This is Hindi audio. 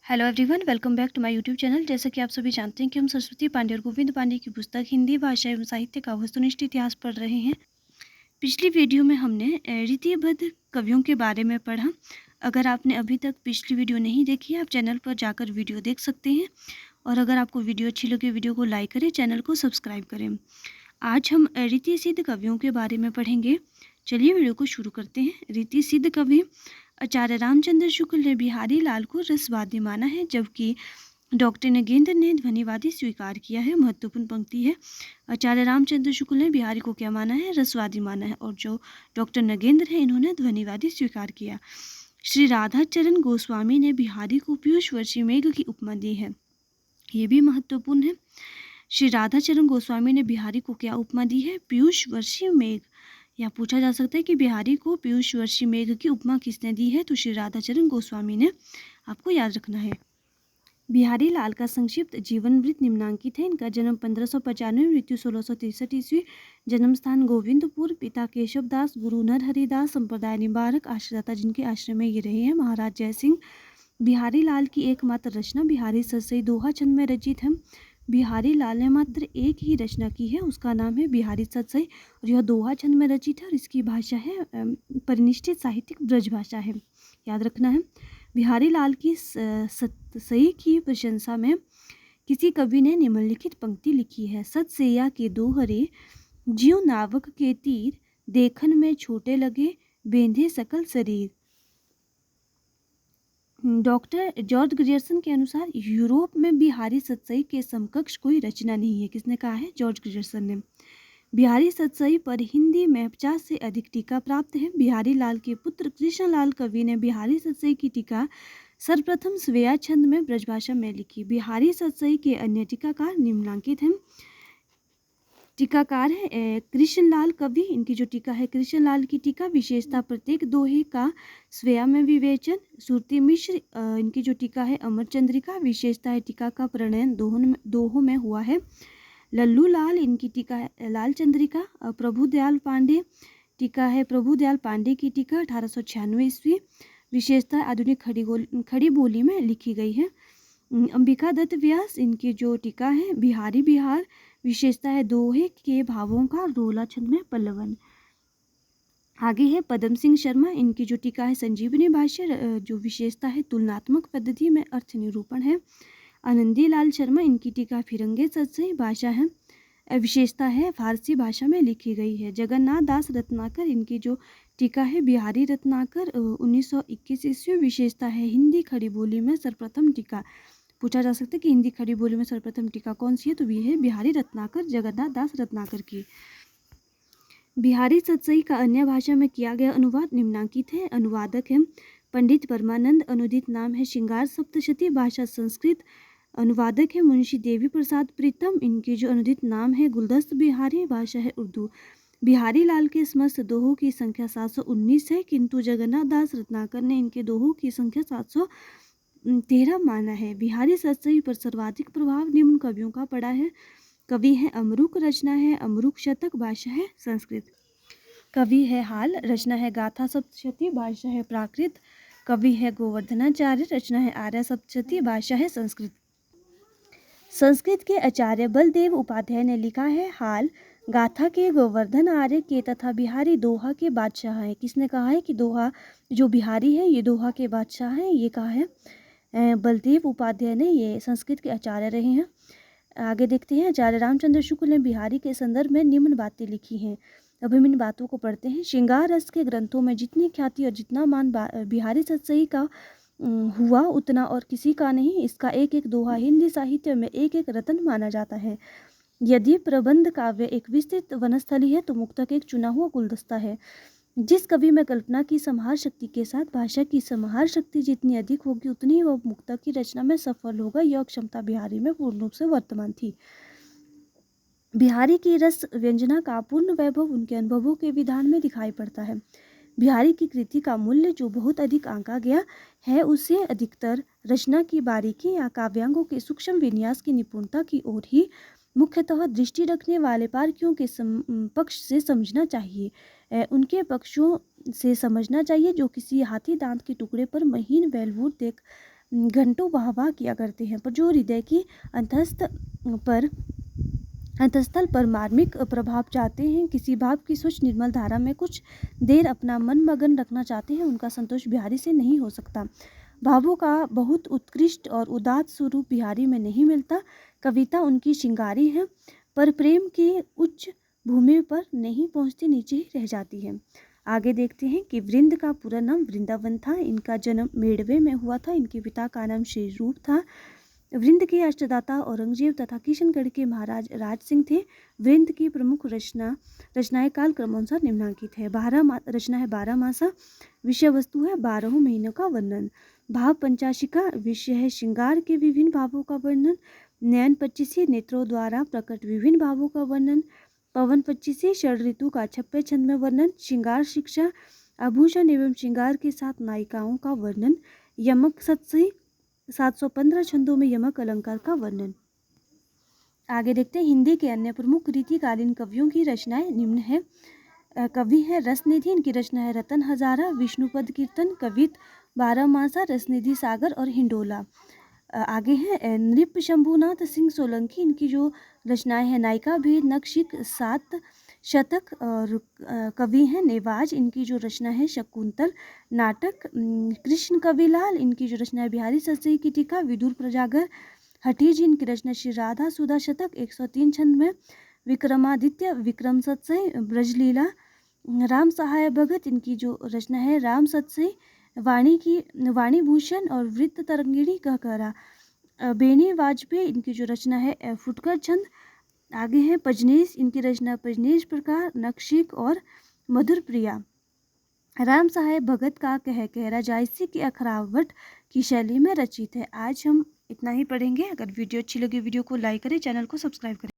Hello everyone, welcome back to my YouTube channel. जैसा कि आप सभी जानते हैं कि हम सरस्वती पांडे और गोविंद पांडे की पुस्तक हिंदी भाषा एवं साहित्य का वस्तुनिष्ठ इतिहास पढ़ रहे हैं। पिछली वीडियो में हमने रीतिबद्ध कवियों के बारे में पढ़ा। अगर आपने अभी तक पिछली वीडियो नहीं देखी है, आप चैनल पर जाकर वीडियो देख सकते हैं। और अगर आपको वीडियो अच्छी लगे, वीडियो को लाइक करें, चैनल को सब्सक्राइब करें। आज हम रीति सिद्ध कवियों के बारे में पढ़ेंगे। चलिए वीडियो को शुरू करते हैं। रीति सिद्ध कवि आचार्य रामचंद्र शुक्ल ने बिहारी लाल को रसवादी माना है, जबकि डॉक्टर नगेंद्र ने ध्वनिवादी स्वीकार किया है। महत्वपूर्ण पंक्ति है, आचार्य रामचंद्र शुक्ल ने बिहारी को क्या माना है? रसवादी माना है। और जो डॉक्टर नगेंद्र है, इन्होंने ध्वनिवादी स्वीकार किया। श्री राधाचरण गोस्वामी ने बिहारी को पीयूष वर्षी मेघ की उपमा दी है। ये भी महत्वपूर्ण है। श्री राधाचरण गोस्वामी ने बिहारी को क्या उपमा दी है? पीयूष वर्षी मेघ। या पूछा जा सकता है कि बिहारी को पीयूष वर्षी मेघ की उपमा किसने दी है? तो श्री राधाचरण गोस्वामी ने। आपको याद रखना है। बिहारी लाल का संक्षिप्त जीवन वृत्त निम्नांकित है। इनका जन्म 1595, मृत्यु 1663 ईस्वी। जन्म स्थान गोविंदपुर। पिता केशव दास, गुरु नरहरिदास संप्रदाय निवारक आश्रयदाता, जिनके आश्रय में ये रहे हैं महाराज जय सिंह। बिहारी लाल की एकमात्र रचना बिहारी सतसई दोहा छंद में रचित है। बिहारी लाल ने मात्र एक ही रचना की है, उसका नाम है बिहारी सतसई, और यह दोहा छंद में रचित है। और इसकी भाषा है परिनिष्ठित साहित्यिक ब्रज भाषा है। याद रखना है। बिहारी लाल की सतसई की प्रशंसा में किसी कवि ने निम्नलिखित पंक्ति लिखी है। सतसैया के दोहरे, ज्यों नावक के तीर, देखन में छोटे लगे, बेंधे सकल शरीर। डॉक्टर जॉर्ज ग्रियर्सन के अनुसार यूरोप में बिहारी सतसई के समकक्ष कोई रचना नहीं है। किसने कहा है? जॉर्ज ग्रियर्सन ने। बिहारी सतसई पर हिंदी में 50 से अधिक टीका प्राप्त है। बिहारी लाल के पुत्र कृष्णलाल कवि ने बिहारी सतसई की टीका सर्वप्रथम स्वेया छंद में ब्रजभाषा में लिखी। बिहारी सतसई के अन्य टीकाकार निम्नलिखित हैं। टीकाकार है कृष्णलाल कवि। इनकी जो टीका है कृष्णलाल की टीका, विशेषता प्रत्येक दोहे का स्वेया में विवेचन। सुरती मिश्र, इनकी जो टीका है अमरचंद्रिका, विशेषता है टीका का प्रणयन दोहों में हुआ है। लल्लू लाल, इनकी टीका है लाल चंद्रिका। प्रभुदयाल पांडे, टीका है प्रभुदयाल पांडे की टीका 1896 ईस्वी। विशेषता आधुनिक खड़ी बोली में लिखी गई है। अंबिका दत्त व्यास, इनकी जो टीका है बिहारी बिहार, विशेषता है दोहे के भावों का रोला छंद में पल्लवन। आगे है पदम सिंह शर्मा, इनकी जो टीका है संजीवनी भाष्य, जो विशेषता है तुलनात्मक पद्धति में अर्थ निरूपण है। आनंदी लाल शर्मा, इनकी टीका फिरंगे सतसई भाषा है, विशेषता है फारसी भाषा में लिखी गई है। जगन्नाथ दास रत्नाकर, इनकी जो टीका है बिहारी रत्नाकर 1921 ईस्वी, विशेषता है हिंदी खड़ी बोली में सर्वप्रथम टीका। पूछा जा सकता है कि हिंदी खड़ी बोली में सर्वप्रथम टीका कौन सी है? तो ये है बिहारी रत्नाकर, जगन्नाथ दास रत्नाकर की। बिहारी सतसई का अन्य भाषा में किया गया अनुवाद निम्नांकित है। अनुवादक है पंडित परमानंद, अनुदित नाम है श्रृंगार सप्तशती, भाषा संस्कृत। अनुवादक है मुंशी देवी प्रसाद प्रीतम, इनकी जो अनुदित नाम है गुलदस्त बिहारी, भाषा है उर्दू। बिहारी लाल के समस्त दोहों की संख्या 719 है, किंतु जगन्नाथ दास रत्नाकर ने इनके दोहों की संख्या 713 माना है। बिहारी सतसई पर सर्वाधिक प्रभाव निम्न कवियों का पड़ा है। कवि है अमरुक, रचना है अमरुक शतक, भाषा है संस्कृत। कवि है हाल, रचना है गाथा सप्तशती, भाषा है प्राकृत। कवि है गोवर्धनाचार्य, रचना है आर्य सप्तशती, भाषा है संस्कृत। संस्कृत के आचार्य बलदेव उपाध्याय ने लिखा है हाल गाथा के गोवर्धन आर्य के तथा बिहारी दोहा के बादशाह हैं। किसने कहा है कि दोहा जो बिहारी है ये दोहा के बादशाह हैं? ये कहा है बलदेव उपाध्याय ने। ये संस्कृत के आचार्य रहे हैं। आगे देखते हैं। आचार्य रामचंद्र शुक्ल ने बिहारी के संदर्भ में निम्न बातें लिखी हैं। अब हम इन बातों को पढ़ते हैं। श्रृंगार रस के ग्रंथों में जितनी ख्याति और जितना मान बिहारी सतसई का हुआ, उतना और किसी का नहीं। इसका एक एक दोहा हिंदी साहित्य में एक एक रत्न माना जाता है। यदि प्रबंध काव्य एक विस्तृत वनस्थली है, तो मुक्तक एक चुना हुआ गुलदस्ता है। जिस कवि में कल्पना की संहार शक्ति के साथ भाषा की संहार शक्ति जितनी अधिक होगी, उतनी वह मुक्तक की रचना में सफल होगा। यह क्षमता बिहारी में पूर्ण रूप से वर्तमान थी। बिहारी की रस व्यंजना का पूर्ण वैभव उनके अनुभवों के विधान में दिखाई पड़ता है। बिहारी की कृति का मूल्य जो बहुत अधिक आंका गया है, उसे अधिकतर रचना की बारीकी या काव्यांगों के सूक्ष्म विन्यास की निपुणता की ओर ही मुख्यतः दृष्टि रखने वाले पारखियों के पक्ष से समझना चाहिए। उनके पक्षों से समझना चाहिए जो किसी हाथी दांत के टुकड़े पर महीन वेलवुड देख घंटों वाह वाह किया करते हैं, पर जो हृदय की अंतस्थल पर मार्मिक प्रभाव चाहते हैं, किसी भाव की स्वच्छ निर्मल धारा में कुछ देर अपना मन मगन रखना चाहते हैं, उनका संतोष बिहारी से नहीं हो सकता। भावों का बहुत उत्कृष्ट और उदात्त स्वरूप बिहारी में नहीं मिलता। कविता उनकी श्रृंगारी है, पर प्रेम की उच्च भूमि पर नहीं पहुंचती, नीचे ही रह जाती है। आगे देखते हैं कि वृंद का पूरा नाम वृंदावन था। इनका जन्म मेड़वे में हुआ था। इनके पिता का नाम श्री रूप था। वृंद के अष्टदाता औरंगजेब तथा किशनगढ़ के महाराज राज सिंह थे। वृंद की प्रमुख रचनाएं काल क्रमानुसार निम्नलिखित है। 12 मासा। विषय वस्तु है 12 महीनों का वर्णन। भाव पंचाशिका। विषय है श्रृंगार के विभिन्न भावों का वर्णन। नयन 25 नेत्रों द्वारा प्रकट विभिन्न भावों का वर्णन। पवन 25 षड ऋतु का 26 छंद में वर्णन। श्रृंगार शिक्षा। आभूषण एवं श्रृंगार के साथ नायिकाओं का वर्णन। यमक 715 छंदों में यमक अलंकार का वर्णन। आगे देखते हैं हिंदी के अन्य प्रमुख रीतिकालीन कवियों की रचनाएं निम्न है। कवि है रसनिधि। इनकी रचना है रतन हजारा, विष्णुपद कीर्तन, कवित 12 मासा, रसनिधि सागर और हिंडोला। आगे है नृप शंभुनाथ सिंह सोलंकी। इनकी जो रचनाएं हैं नायिका भेद, नक्शिक, 7 शतक और कवि हैं नेवाज। इनकी जो रचना है शकुंतल नाटक। कृष्ण कविलाल। इनकी जो रचना है बिहारी सतसई की टीका, विदुर प्रजागर। हठी जी। इनकी रचना श्री राधा सुधा शतक 103 छंद में। विक्रमादित्य, विक्रम सतसई, ब्रजलीला। राम सहाय भगत। इनकी जो रचना है राम सतसई, वाणी भूषण और वृत्त तरंगिणी कहकरा। बेनी वाजपेयी। इनकी जो रचना है फुटकर छंद। आगे है पजनेश। इनकी रचना पजनेश प्रकार, नक्शिक और मधुर प्रिया। राम सहाय भगत का कहरा जायसी की अखरावट की शैली में रचित है। आज हम इतना ही पढ़ेंगे। अगर वीडियो अच्छी लगी वीडियो को लाइक करें, चैनल को सब्सक्राइब करें।